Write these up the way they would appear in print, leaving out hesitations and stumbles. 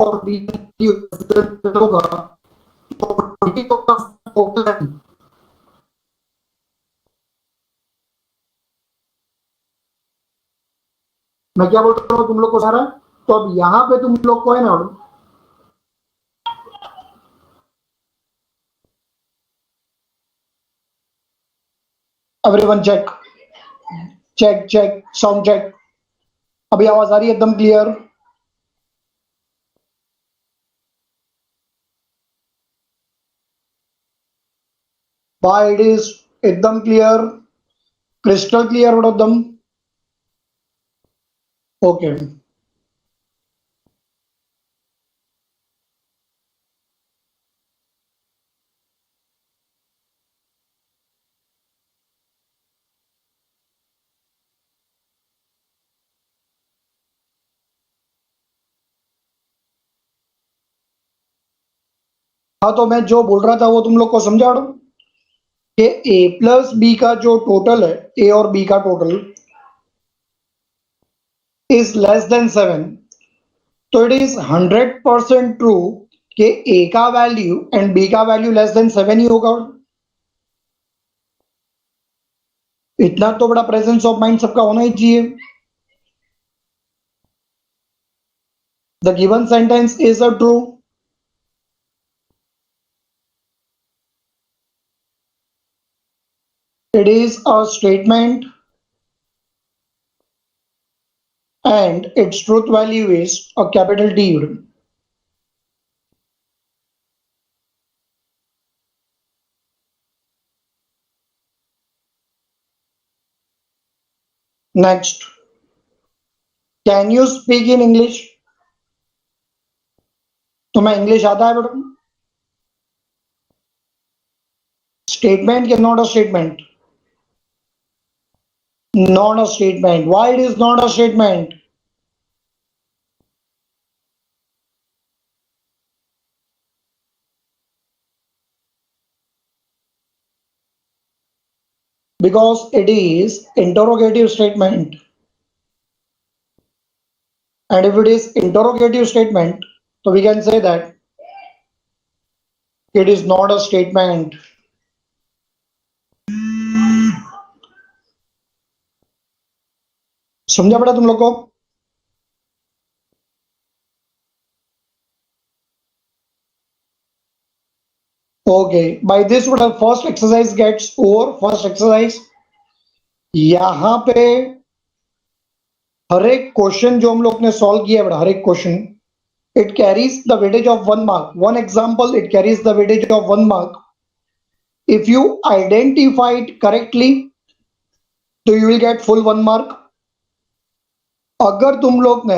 और बी होगा तो मैं क्या बोल रहा हूँ तुम लोग को सारा। तो अब यहाँ पे तुम लोग को है ना, everyone check check check sound check. अभी आवाज आ रही है एकदम क्लियर? वाई इट इज एकदम क्लियर, क्रिस्टल क्लियर एकदम ओके। हाँ तो मैं जो बोल रहा था वो तुम लोग को समझा दो कि ए प्लस बी का जो टोटल है, ए और बी का टोटल इज लेस देन 7, तो इट इज 100% ट्रू कि ए का वैल्यू एंड बी का वैल्यू लेस देन 7 ही होगा। इतना तो बड़ा प्रेजेंस ऑफ माइंड सबका होना ही चाहिए। The given sentence is a true, it is a statement and its truth value is a capital T. Next, can you speak in English? तुम्हें English आता है बेटा? Statement is not a statement. Not a statement. Why it is not a statement? Because it is interrogative statement. And if it is interrogative statement, so we can say that it is not a statement. समझा बेटा तुम लोग को? Okay, by this what our first exercise gets over. First exercise, यहाँ पे हर एक question जो हम लोग ने सॉल्व किया है, हर एक question it carries the weightage of 1 mark. One example, it carries the weightage of 1 mark. If you identify it correctly, तो you will get full 1 mark. अगर तुम लोग ने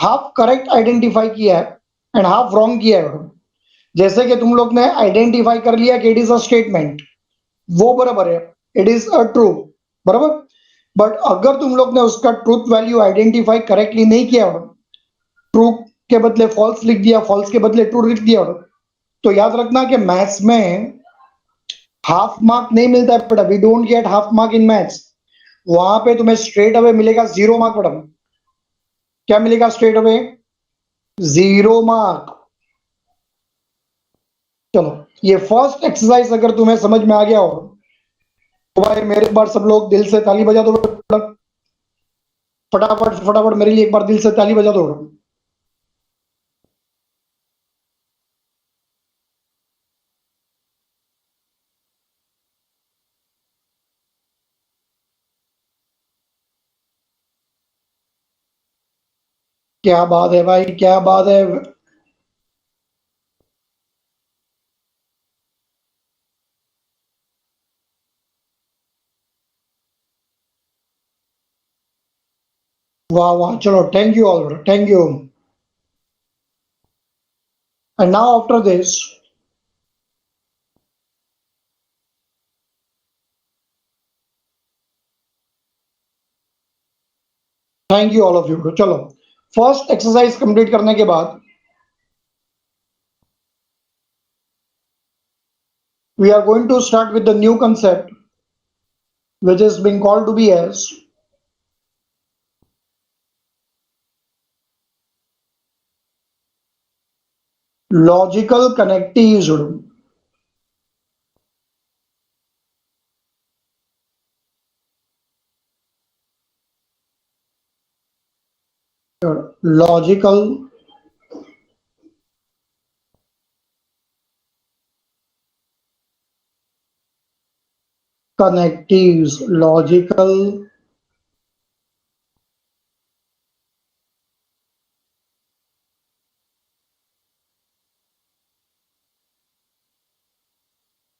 हाफ करेक्ट आइडेंटिफाई किया है एंड हाफ रॉन्ग किया है, जैसे कि तुम लोग ने आइडेंटिफाई कर लिया कि इट इज अ स्टेटमेंट, वो बराबर है, इट इज अ ट्रू, बराबर। बट अगर तुम लोग ने उसका ट्रूथ वैल्यू आइडेंटिफाई करेक्टली नहीं किया, ट्रू के बदले फॉल्स लिख दिया, फॉल्स के बदले ट्रू लिख दिया, तो याद रखना कि मैथ्स में हाफ मार्क नहीं मिलता है बेटा। We don't get half mark in maths. वहां पे तुम्हें स्ट्रेट अवे मिलेगा 0 मार्क बेटा। क्या मिलेगा स्ट्रेट अवे? 0 मार्क। चलो, ये फर्स्ट एक्सरसाइज अगर तुम्हें समझ में आ गया हो तो भाई मेरे एक बार सब लोग दिल से ताली बजा दो बेटा। फटाफट फटाफट मेरे लिए एक बार दिल से ताली बजा दो। क्या बात है भाई, क्या बात है। वाह वाह, चलो thank you all, thank you. And now after this thank you all of you. चलो, फर्स्ट एक्सरसाइज कंप्लीट करने के बाद we are going to start with the new concept which is being called to be as logical connectives. Logical connectives, logical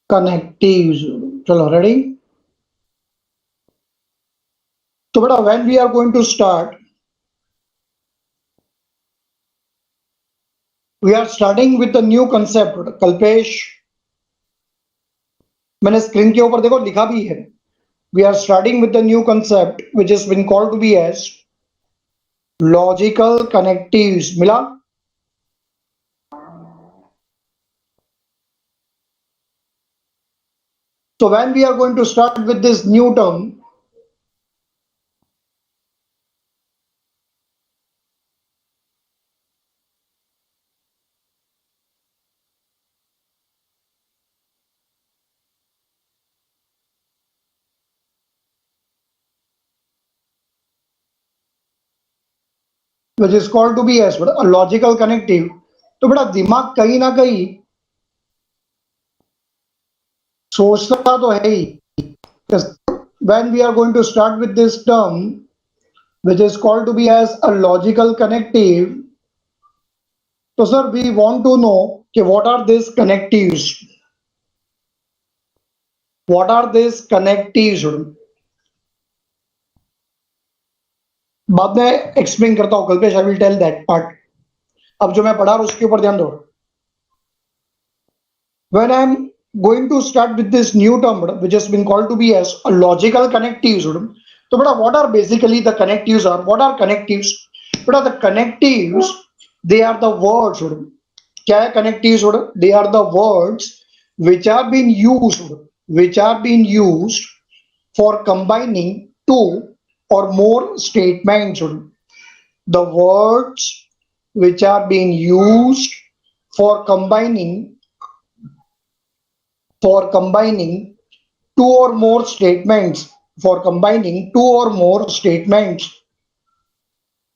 connectives. चलो ready? तो बेटा when we are going to start, we are starting with a new concept. Kalpesh, मैंने screen के ऊपर देखो लिखा भी है. We are starting with a new concept which has been called to be as logical connectives. मिला? So when we are going to start with this new term, which is called to be as a logical connective, तो बेटा दिमाग कहीं ना कहीं सोचता तो है ही. When we are going to start with this term, which is called to be as a logical connective, so sir, we want to know कि what are these connectives? What are these connectives? बाद में explain करता हूं Kalpesh, I will tell that part. अब जो मैं पढ़ा रहा हूं उसके ऊपर ध्यान दो. When I am going to start with this new term which has been called to be as a logical connectives, so beta what are basically the connectives are? What are connectives? Beta the connectives, they are the words. क्या है connectives? They are the words which are being used for combining two or more statements. The words which are being used for combining two or more statements,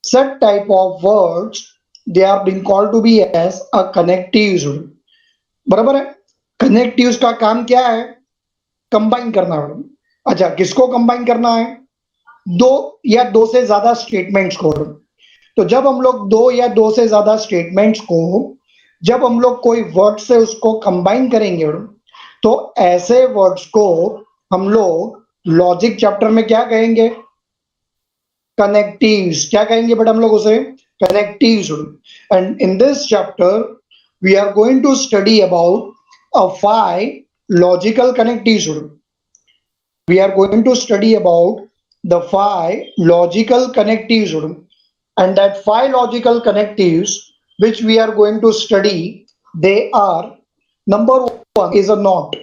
such type of words, they are being called to be as a connectives. बराबर है. connectives का काम क्या है? Combine करना है. अच्छा, किसको कंबाइन करना है? दो या दो से ज्यादा स्टेटमेंट्स को. तो जब हम लोग दो या दो से ज्यादा स्टेटमेंट्स को, जब हम लोग कोई वर्ड से उसको कंबाइन करेंगे, तो ऐसे वर्ड्स को हम लोग लॉजिक चैप्टर में क्या कहेंगे? कनेक्टिव्स. क्या कहेंगे बेटा हम लोग उसे? Connectives. And in this chapter we are going to study about a 5 logical connectives. We are going to study about the 5 logical connectives, and that 5 logical connectives which we are going to study, they are: number 1 is a not.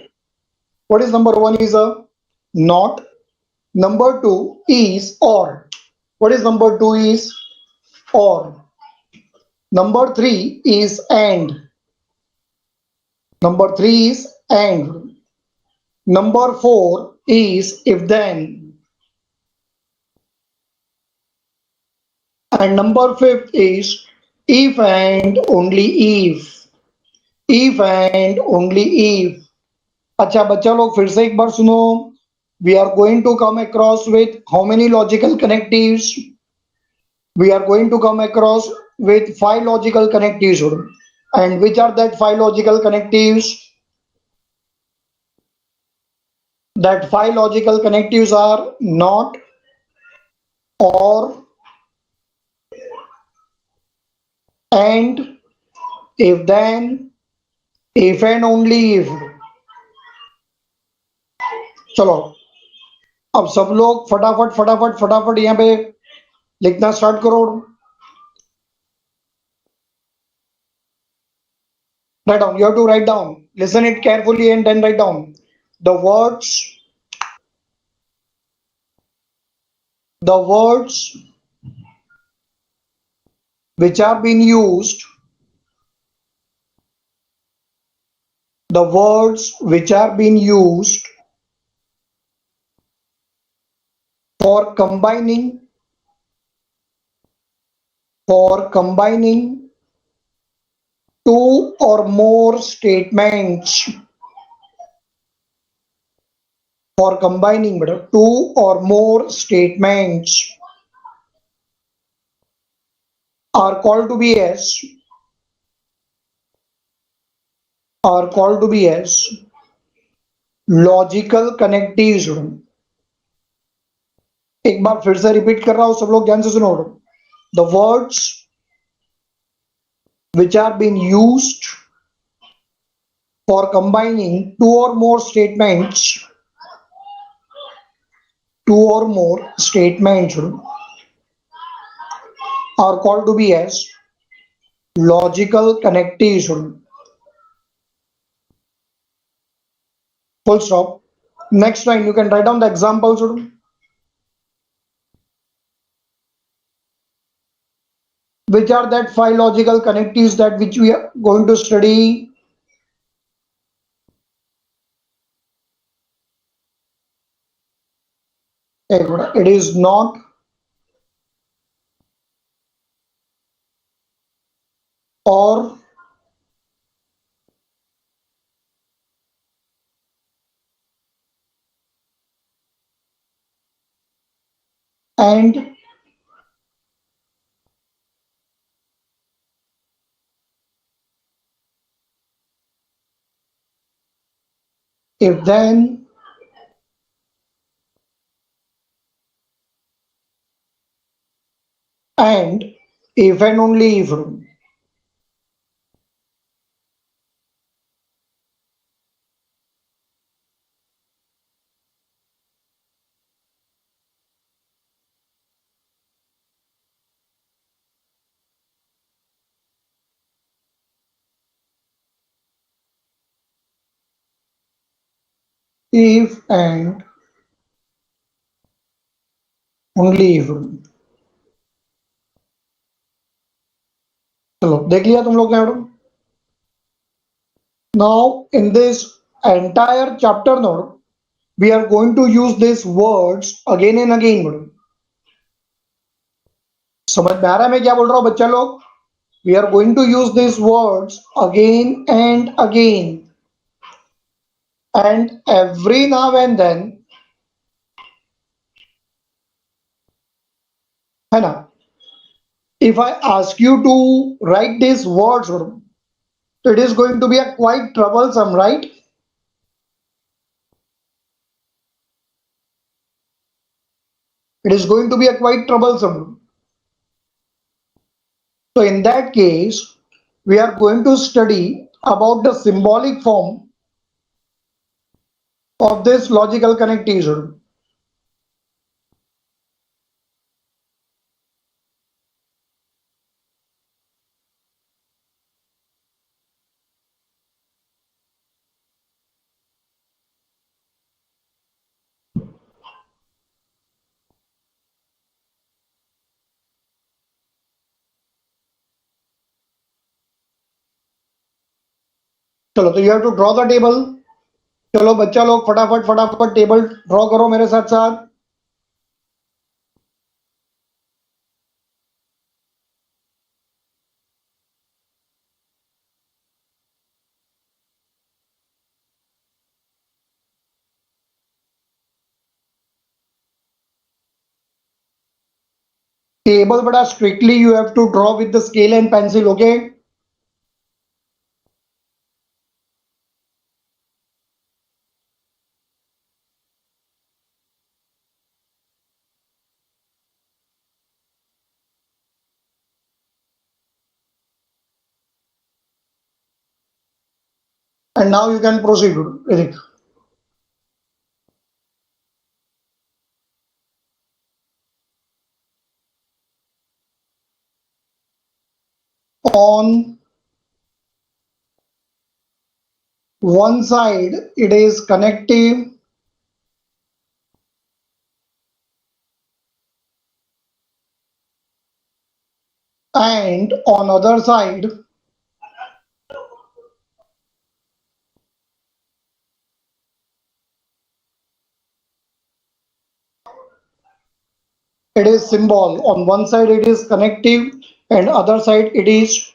What is number 1? Is a not. Number 2 is or. What is number 2? Is or. Number 3 is and. Number 3 is and. Number 4 is if then. And number 5 is if and only if. If and only if. अच्छा बच्चा लोग फिर से एक बार सुनो. We are going to come across with how many logical connectives? We are going to come across with 5 logical connectives. And which are that 5 logical connectives? That 5 logical connectives are not, or, and, if then, if and only if. चलो अब सब लोग फटाफट फटाफट फटाफट यहाँ पे लिखना स्टार्ट करो. Write down. You have to write down. Listen it carefully and then write down the words. The words which are being used the words which are being used for combining two or more statements, for combining two or more statements are called to be as logical connectives. एक बार फिर से repeat कर रहा हूं, सब लोग ध्यान से सुनो। The words which are being used for combining two or more statements are called to be as logical connectives. Full stop. Next line, you can write down the examples. Which are that 5 logical connectives that which we are going to study? It is not, or, and, if then, and, if and only if. If and only if। चलो देख लिया तुम लोग ने madam. Now in this entire chapter now, we are going to use these words again and again madam. समझ में आ रहा है मैं क्या बोल रहा हूँ बच्चा लोग? We are going to use these words again and again, and every now and then, है ना? If I ask you to write these words, it is going to be a quite troublesome, right? It is going to be a quite troublesome. So in that case, we are going to study about the symbolic form of this logical connectivity. चलो तो you have to draw the table. चलो बच्चा लोग फटाफट table draw करो मेरे साथ साथ। टेबल बड़ा strictly you have to draw with the scale and pencil, okay? And now you can proceed, Eric. On one side it is connective, and on other side it is symbol. On one side it is connective and other side it is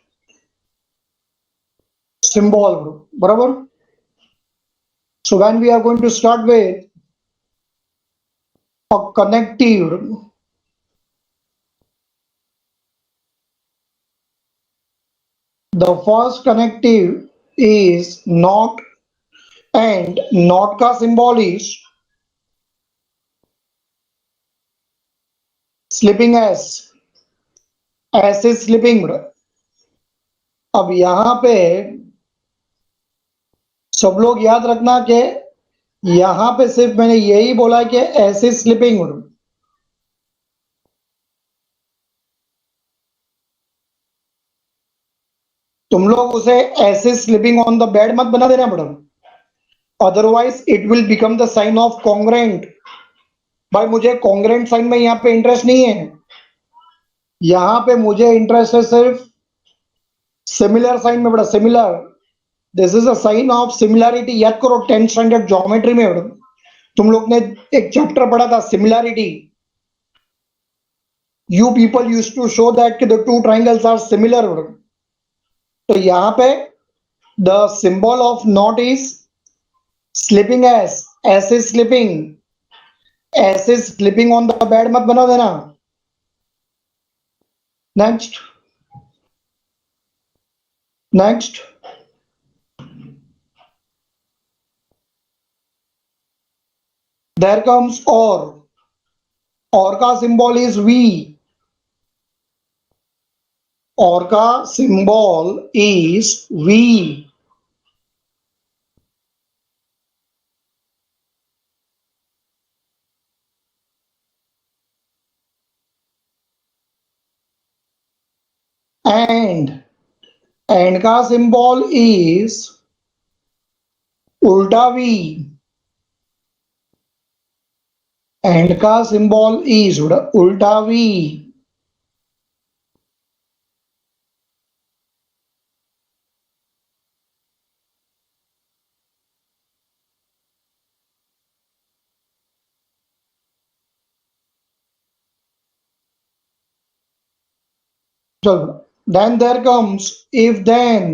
symbol. Barabar? So when we are going to start with a connective, the first connective is not, and not का symbol is slipping s. S is slipping. अब यहां पे सब लोग याद रखना कि यहां पे सिर्फ मैंने यही बोला कि एस इज स्लिपिंग. तुम लोग उसे S is slipping on the bed मत बना देना madam, otherwise it will become the sign of congruent. भाई मुझे कॉन्ग्रेंट साइन में यहाँ पे इंटरेस्ट नहीं है, यहाँ पे मुझे इंटरेस्ट है सिर्फ सिमिलर साइन में. बड़ा similar, this is a sign of similarity. याद करो 10th स्टैंडर्ड ज्योमेट्री में मैडम तुम लोग ने एक चैप्टर पढ़ा था similarity. You people use to show that the two triangles are similar. तो यहाँ पे the symbol of not is slipping S. S is slipping. S is slipping on the bed मत बना देना. नेक्स्ट नेक्स्ट देयर कम्स और का symbol is V. और का सिंबल इज वी. एंड का सिंबल इज उल्टा वी. एंड का सिंबल इज उल्टा वी. चलो, then there comes if then.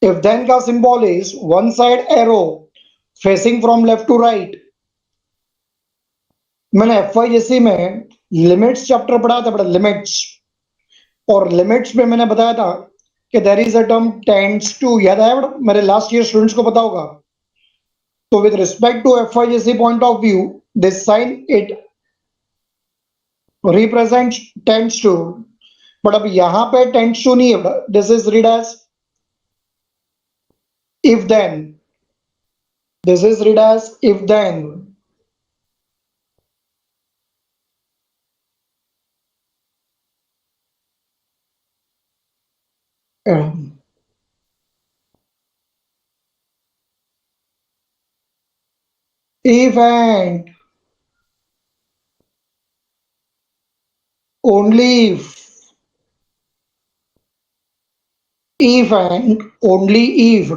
If then का symbol is one side arrow facing from left to right. मैंने SYJC में लिमिट्स चैप्टर पढ़ा था, बड़ा लिमिट्स, और लिमिट्स में मैंने बताया था कि there is a term tends to. याद आया बड़ा, मेरे लास्ट ईयर स्टूडेंट्स को पता होगा. तो with respect to SYJC point of view, this sign it represents tends to. But अब यहां पे टेंड्स टू नहीं है, this is read as if then. This is read as if then. If and only if and only if.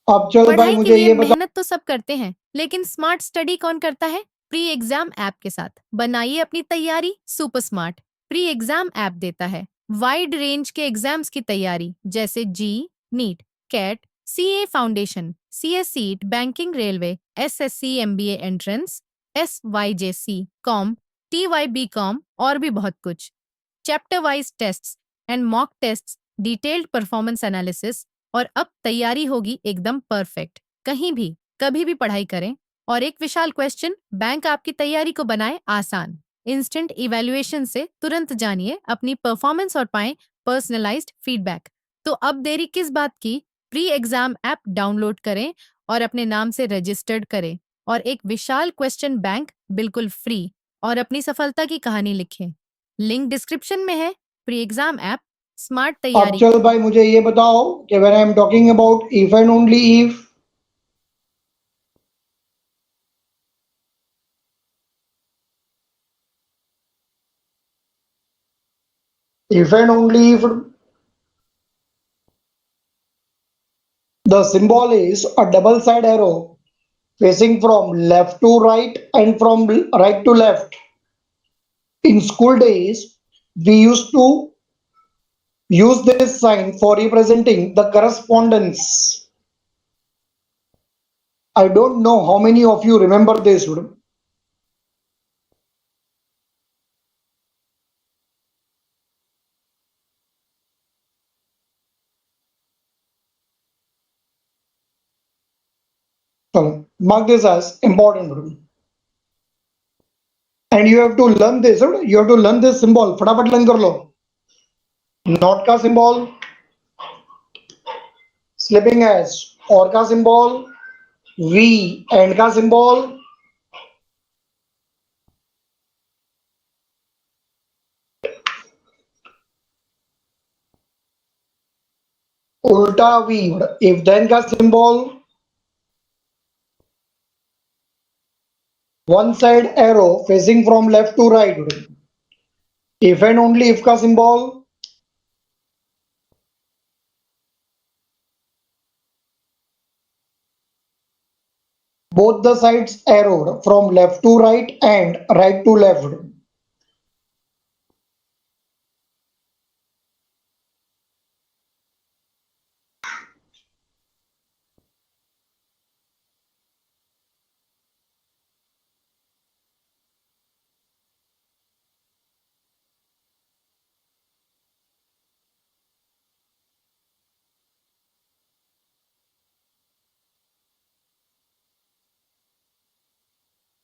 अब चल भाई पढ़ाई के मुझे लिए ये बता, मेहनत तो सब करते हैं, लेकिन स्मार्ट स्टडी कौन करता है? प्री एग्जाम ऐप के साथ बनाइए अपनी तैयारी super smart. Pre exam app देता है वाइड रेंज के एग्जाम्स की तैयारी, जैसे JEE, NEET, CAT, CA foundation, CSEET, banking, railway, SSC MBA entrance, SYJC com, TYB com और भी बहुत कुछ. Chapter wise tests and mock tests, detailed performance analysis, और अब तैयारी होगी एकदम परफेक्ट. कहीं भी कभी भी पढ़ाई करें, और एक विशाल क्वेश्चन बैंक आपकी तैयारी को बनाए आसान. इंस्टेंट इवैल्यूएशन से तुरंत जानिए अपनी परफॉर्मेंस और पाएं पर्सनलाइज्ड फीडबैक. तो अब देरी किस बात की? प्री एग्जाम ऐप डाउनलोड करें और अपने नाम से रजिस्टर्ड करें, और एक विशाल क्वेश्चन बैंक बिल्कुल फ्री, और अपनी सफलता की कहानी लिखें. लिंक डिस्क्रिप्शन में है. प्री एग्जाम ऐप स्मार्ट अब तैयारी. चल भाई मुझे ये बताओ कि when I am talking about if and only if and only if The symbol is a double side arrow facing from left to right and from right to left. In school days, we used to use this sign for representing the correspondence. I don't know how many of you remember this. So mark this as important. And you have to learn this. You have to learn this symbol. फटाफट learn कर लो. Not का symbol, slipping as or का symbol, V and का symbol, उल्टा V, if then का symbol, one side arrow facing from left to right. If and only if का symbol, both the sides arrowed from left to right and right to left.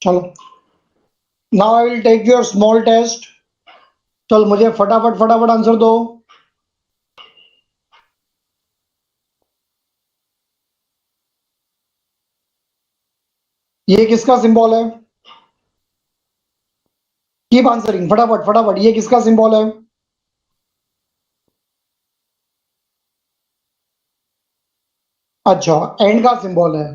चलो. Now I will take your small test. चल मुझे फटाफट फटाफट answer दो. ये किसका symbol है? कीप आंसरिंग फटाफट फटाफट. ये किसका सिंबल है? अच्छा, एंड का सिंबल है.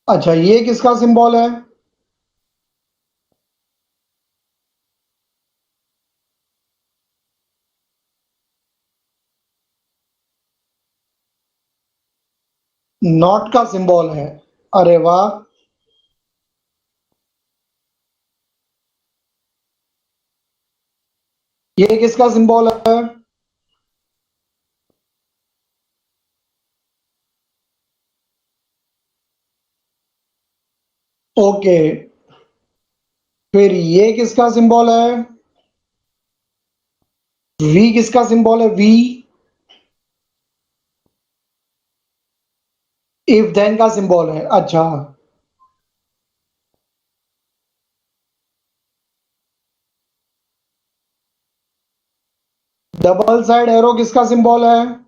अच्छा, ये किसका सिंबल है? नॉट का सिंबल है. अरे वाह. ये किसका सिंबल है? ओके. फिर ये किसका सिंबल है? वी किसका सिंबल है? वी. इफ देन का सिंबल है. अच्छा. डबल साइड एरो किसका सिंबल है?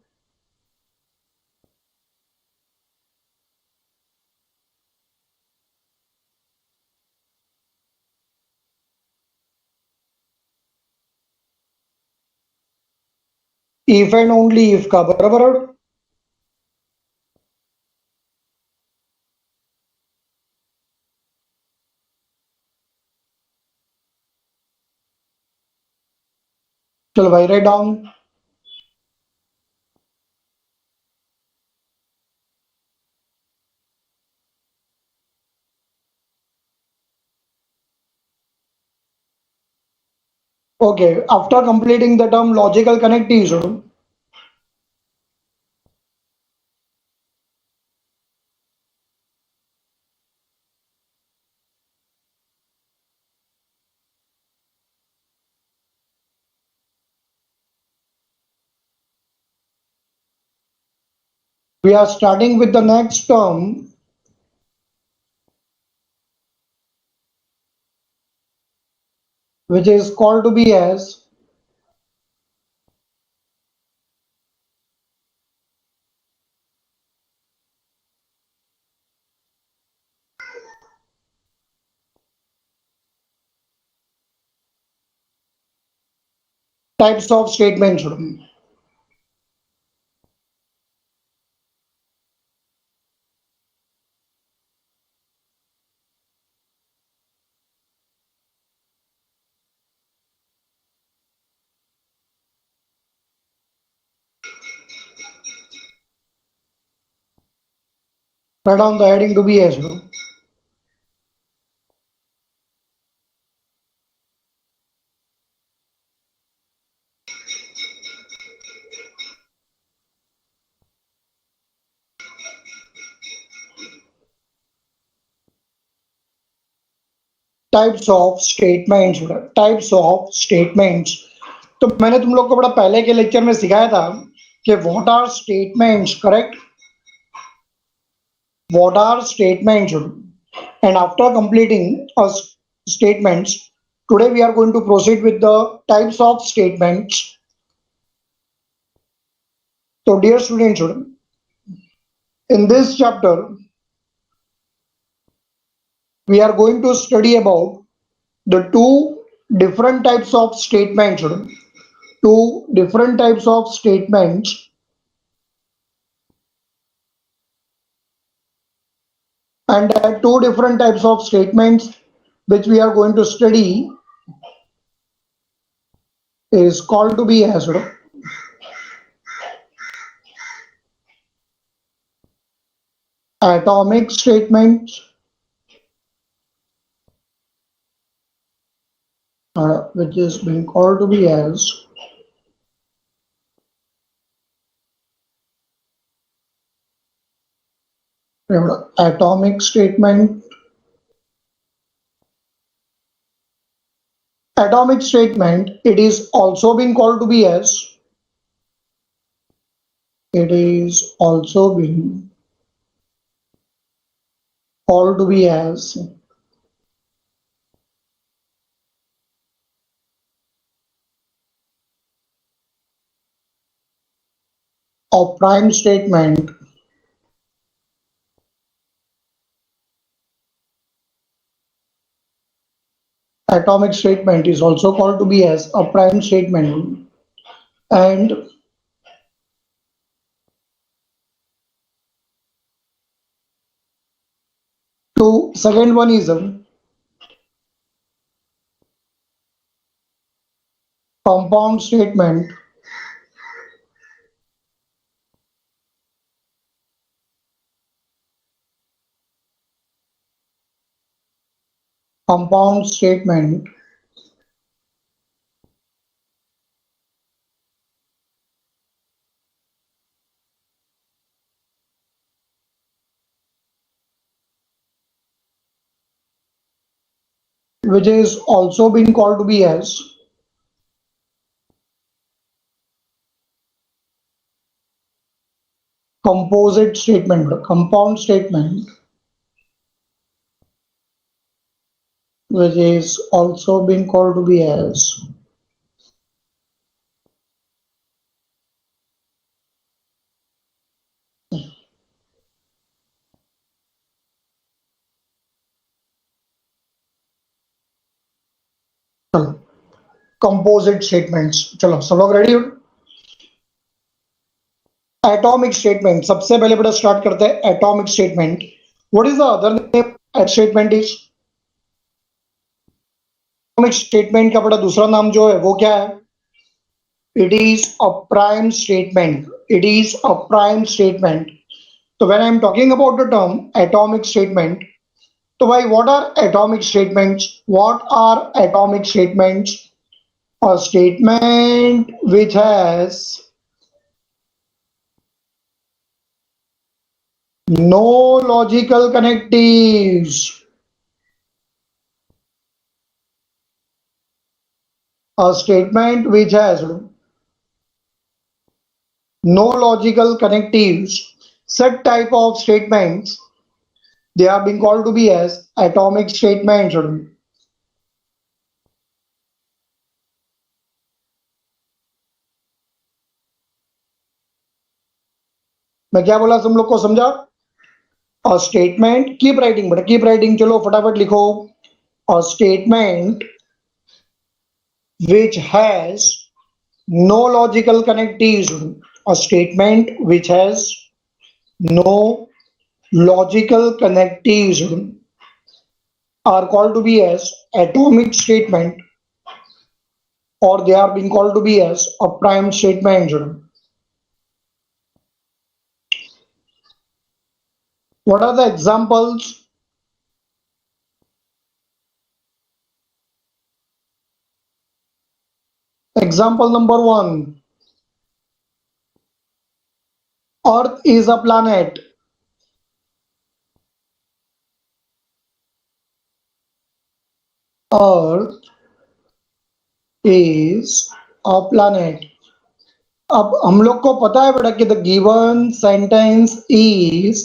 इफ एंड ओनली इफ का. बराबर. चलो भाई, write down. Okay, after completing the term logical connectives, we are starting with the next term, which is called to be as types of statements. Write down the heading to be as well. Types of statements, types of statements. तो मैंने तुम लोग को बड़ा पहले के lecture में सिखाया था कि what are statements, correct, what are statements. And after completing statements, today we are going to proceed with the types of statements. So dear students, in this chapter we are going to study about the two different types of statements, two different types of statements, and two different types of statements which we are going to study is called to be as atomic statements, which is being called to be as atomic statement. Atomic statement, it is also being called to be as, it is also being called to be as a prime statement. Atomic statement is also called to be as a prime statement. And second one is compound statement. Compound statement which is also being called to be as composite statement. Compound statement which is also being called to be as composite statements. चलो सब लोग ready हो? Atomic statement, सबसे पहले बेटा start करते हैं atomic statement. What is the other name statement is? Atomic statement का बेटा दूसरा नाम जो है वो क्या है? It is a prime statement. It is a prime statement. तो when I am talking about the term atomic statement, तो भाई what are atomic statements? What are atomic statements? A statement which has no logical connectives. A statement which has no logical connectives. Such type of statements, they are being called to be as atomic statements. मैं क्या बोला तुम लोग को समझा? A statement, keep writing बेटा, keep writing. चलो फटाफट लिखो. A statement which has no logical connectives. A statement which has no logical connectives are called to be as atomic statement, or they are being called to be as a prime statement. What are the examples? Example number 1. Earth is a planet. Earth is a planet. अब हम लोग को पता है बेटा कि the given sentence is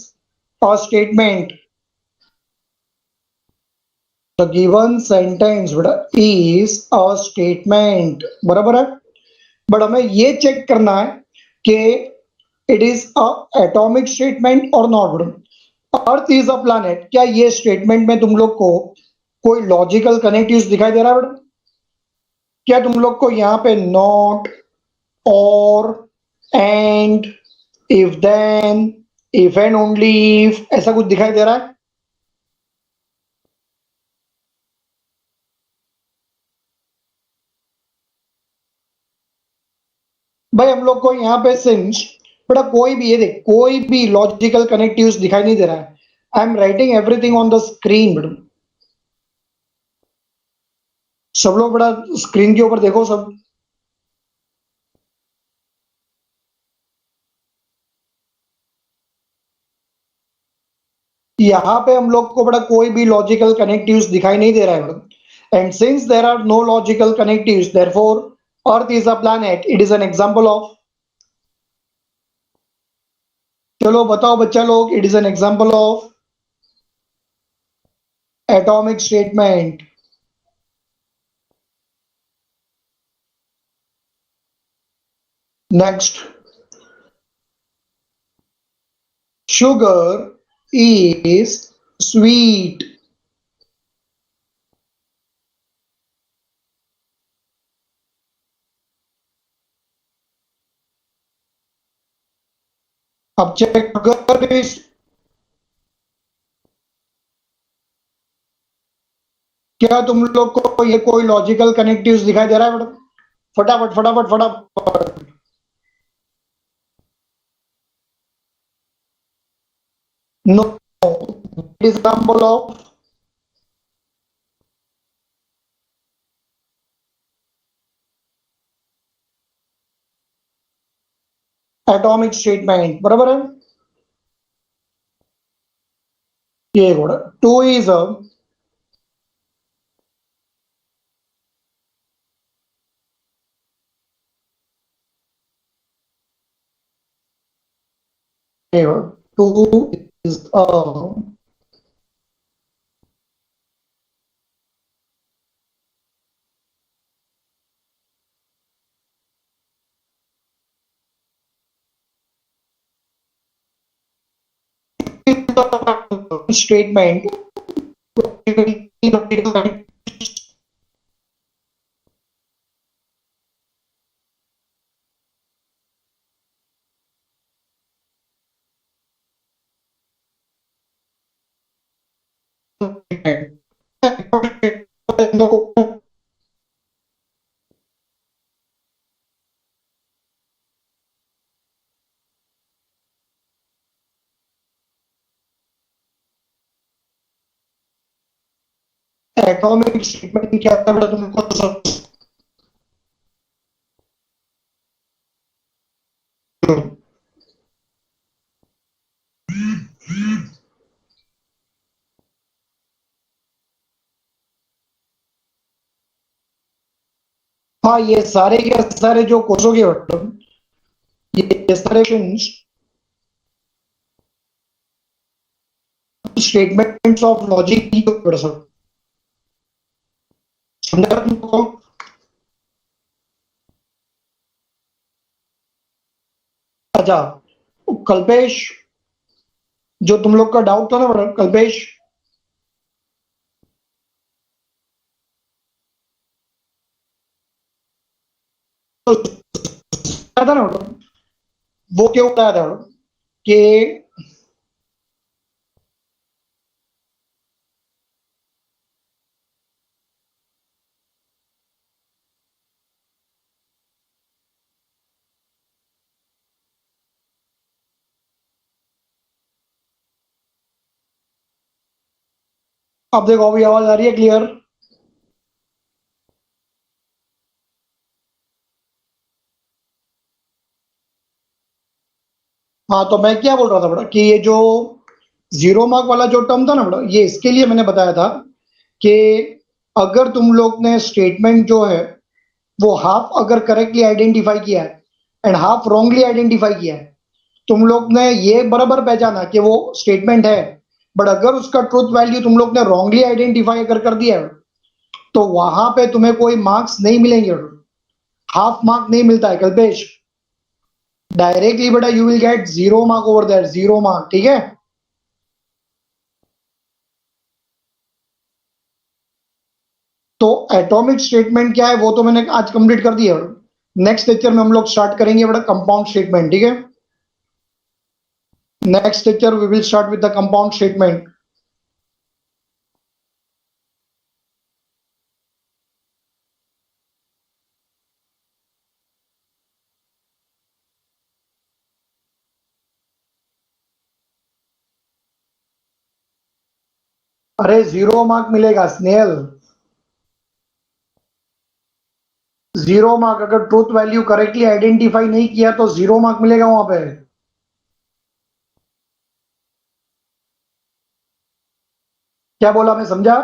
a statement. The given sentence बेटा is a statement, बराबर है. बट हमें ये चेक करना है कि it is a atomic statement और not. Earth is a planet, क्या ये स्टेटमेंट में तुम लोग को कोई लॉजिकल कनेक्टिव्स दिखाई दे रहा है बेटा? क्या तुम लोग को यहाँ पे नॉट, और, and, if then, if and only if, ऐसा कुछ दिखाई दे रहा है? भाई हम लोग को यहाँ पे सिंस बेटा कोई भी, ये देख, कोई भी लॉजिकल कनेक्टिव्स दिखाई नहीं दे रहा है. I am writing everything on the screen बेटा. सब लोग बेटा स्क्रीन के ऊपर देखो सब. यहाँ पे हम लोग को बड़ा कोई भी लॉजिकल कनेक्टिव्स दिखाई नहीं दे रहा है बड़ा. And since there are no logical connectives, therefore earth is a planet. It is an example of. चलो बताओ बच्चा लोग, it is an example of atomic statement. Next, sugar is sweet. अब चेक, sugar is, क्या तुम लोग को ये कोई लॉजिकल कनेक्टिव्स दिखाई दे रहा है बेटा? फटाफट फटाफट फटाफट. No. Example of atomic statement, बराबर है. ये కూడా 2 is a here. 2 is a statement. Atomic statement क्या है बेटा तुमको हाँ, ये सारे के सारे जो कोर्सों के बेटा, ये सारे स्टेटमेंट्स ऑफ लॉजिक की बेटा सब. समझा तुमको? अच्छा, कल्पेश, जो तुम लोग का डाउट था ना बेटा, कल्पेश, था ना बेटा, वो क्यों बताया था बेटा कि अब देखो, अभी आवाज आ रही है क्लियर? हाँ, तो मैं क्या बोल रहा था बेटा कि ये जो 0 मार्क वाला जो टर्म था ना बेटा, ये इसके लिए मैंने बताया था कि अगर तुम लोग ने स्टेटमेंट जो है वो हाफ अगर करेक्टली आइडेंटिफाई किया है एंड हाफ रॉन्गली आइडेंटिफाई किया है, तुम लोग ने ये बराबर पहचाना कि वो स्टेटमेंट है, बट अगर उसका ट्रूथ वैल्यू तुम लोग ने रॉन्गली आइडेंटिफाई अगर कर दिया है, तो वहां पे तुम्हें कोई मार्क्स नहीं मिलेंगे, हाफ मार्क नहीं मिलता है कल्पेश। डायरेक्टली बेटा you will get 0 mark over there, 0 mark, ठीक है? तो एटॉमिक स्टेटमेंट क्या है वो तो मैंने आज कंप्लीट कर दिया। नेक्स्ट लेक्चर में हम लोग स्टार्ट करेंगे बेटा कंपाउंड स्टेटमेंट, ठीक है? Next lecture we will start with the compound statement. अरे 0 मार्क मिलेगा स्नेहल, 0 मार्क। अगर ट्रूथ वैल्यू करेक्टली आइडेंटिफाई नहीं किया तो 0 मार्क मिलेगा वहां पे। क्या बोला मैं समझा?